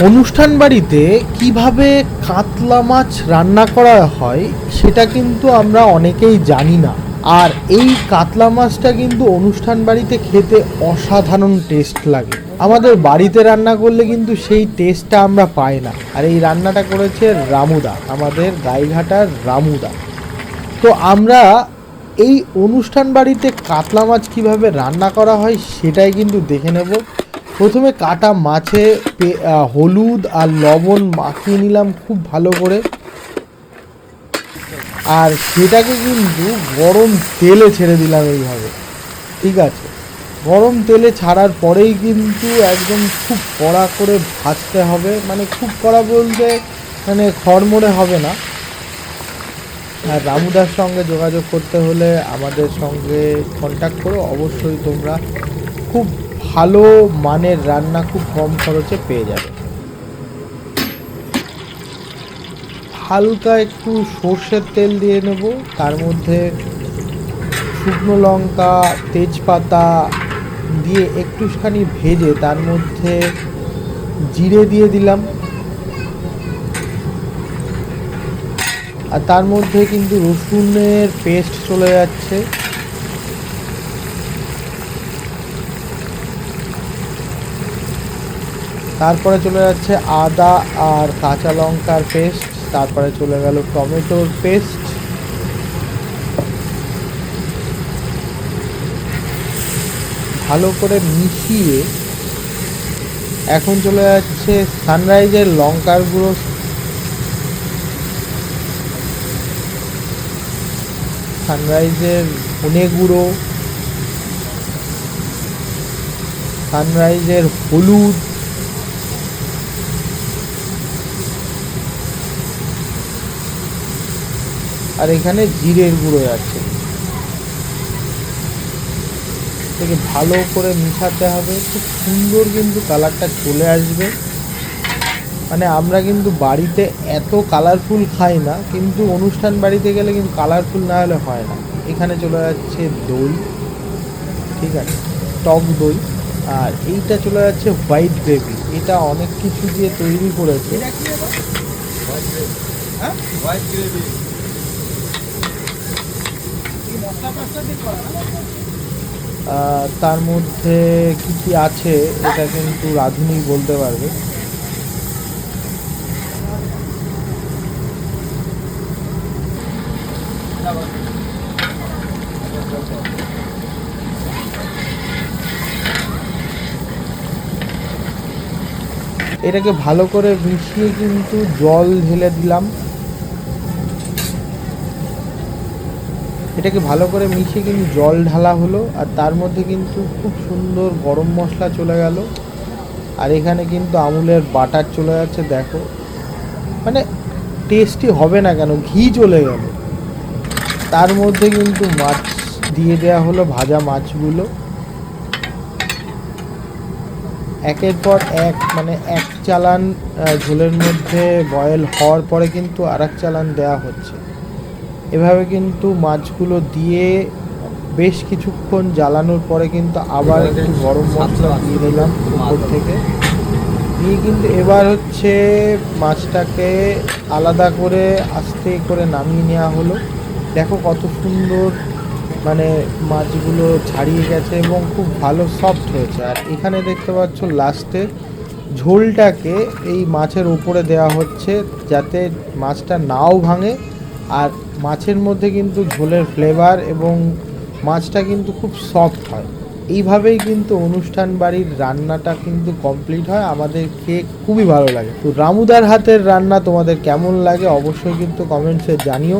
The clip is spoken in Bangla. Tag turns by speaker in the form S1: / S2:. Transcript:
S1: অনুষ্ঠান বাড়িতে কিভাবে কাতলা মাছ রান্না করা হয় সেটা কিন্তু আমরা অনেকেই জানি না। আর এই কাতলা মাছটা কিন্তু অনুষ্ঠান বাড়িতে খেতে অসাধারণ টেস্ট লাগে। আমাদের বাড়িতে রান্না করলে কিন্তু সেই টেস্টটা আমরা পাই না। আর এই রান্নাটা করেছে রামুদা, আমাদের গাইঘাটার রামুদা। তো আমরা এই অনুষ্ঠান বাড়িতে কাতলা মাছ কিভাবে রান্না করা হয় সেটাই কিন্তু দেখে নেব। প্রথমে কাটা মাছে হলুদ আর লবণ মাখিয়ে নিলাম খুব ভালো করে, আর সেটাকে কিন্তু গরম তেলে ছেড়ে দিলাম এইভাবে। ঠিক আছে, গরম তেলে ছাড়ার পরেই কিন্তু একদম খুব কড়া করে ভাজতে হবে, মানে খুব কড়া বলতে মানে খড়মড়ে হবে না। আর রামুদার সঙ্গে যোগাযোগ করতে হলে আমাদের সঙ্গে কন্ট্যাক্ট করো, অবশ্যই তোমরা খুব ভালো মানের রান্না খুব কম খরচে পেয়ে যাবে। হালকা একটু সর্ষের তেল দিয়ে নেব, তার মধ্যে শুকনো লঙ্কা তেজপাতা দিয়ে একটুখানি ভেজে তার মধ্যে জিরে দিয়ে দিলাম, আর তার মধ্যে কিন্তু রসুনের পেস্ট চলে যাচ্ছে। তারপরে চলে যাচ্ছে আদা আর কাঁচা লঙ্কার পেস্ট, তারপরে চলে গেল টমেটোর পেস্ট, ভালো করে মিশিয়ে এখন চলে যাচ্ছে সানরাইজের লঙ্কার গুঁড়ো, সানরাইজের ধনে গুঁড়ো, সানরাইজের হলুদ, আর এখানে জিরের গুঁড়ো আছে। থেকে ভালো করে মিশাতে হবে, খুব সুন্দর কিন্তু কালারটা চলে আসবে। মানে আমরা কিন্তু বাড়িতে এত কালারফুল খাই না, কিন্তু অনুষ্ঠান বাড়িতে গেলে কিন্তু কালারফুল না হলে হয় না। এখানে চলে যাচ্ছে দই, ঠিক আছে, টক দই, আর এইটা চলে যাচ্ছে হোয়াইট গ্রেভি। এটা অনেক কিছু দিয়ে তৈরি করেছে। তার মধ্যে কি কি আছে এটা কিন্তু রাঁধুনি বলতে পারবে। এটাকে ভালো করে মিশিয়ে কিন্তু জল ঢেলে দিলাম। এটাকে ভালো করে মিশিয়ে কিন্তু জল ঢালা হলো, আর তার মধ্যে কিন্তু খুব সুন্দর গরম মশলা চলে গেল, আর এখানে কিন্তু আমুলের বাটার চলে যাচ্ছে। দেখো মানে টেস্টি হবে না কেন, ঘি চলে গেল। তার মধ্যে কিন্তু মাছ দিয়ে দেওয়া হলো, ভাজা মাছগুলো একের পর এক, মানে এক চালান ঝোলের মধ্যে বয়েল হওয়ার পরে কিন্তু আর এক চালান দেওয়া হচ্ছে। এভাবে কিন্তু মাছগুলো দিয়ে বেশ কিছুক্ষণ জ্বালানোর পরে কিন্তু আবার একটু গরম মশলা দিয়ে দিলাম উপর থেকে, দিয়ে কিন্তু এবার হচ্ছে মাছটাকে আলাদা করে আস্তে করে নামিয়ে নেওয়া হলো। দেখো কত সুন্দর মানে মাছগুলো ছাড়িয়ে গেছে এবং খুব ভালো সফট হয়েছে। আর এখানে দেখতে পাচ্ছ লাস্টে ঝোলটাকে এই মাছের উপরে দেওয়া হচ্ছে যাতে মাছটা নাও ভাঙে, আর মাছের মধ্যে কিন্তু ঝোলের ফ্লেভার এবং মাছটা কিন্তু খুব সফট হয়। এইভাবেই কিন্তু অনুষ্ঠান বাড়ির রান্নাটা কিন্তু কমপ্লিট হয়, আমাদের খেয়ে খুবই ভালো লাগে। তো রামুদার হাতের রান্না তোমাদের কেমন লাগে অবশ্যই কিন্তু কমেন্টসে জানিও।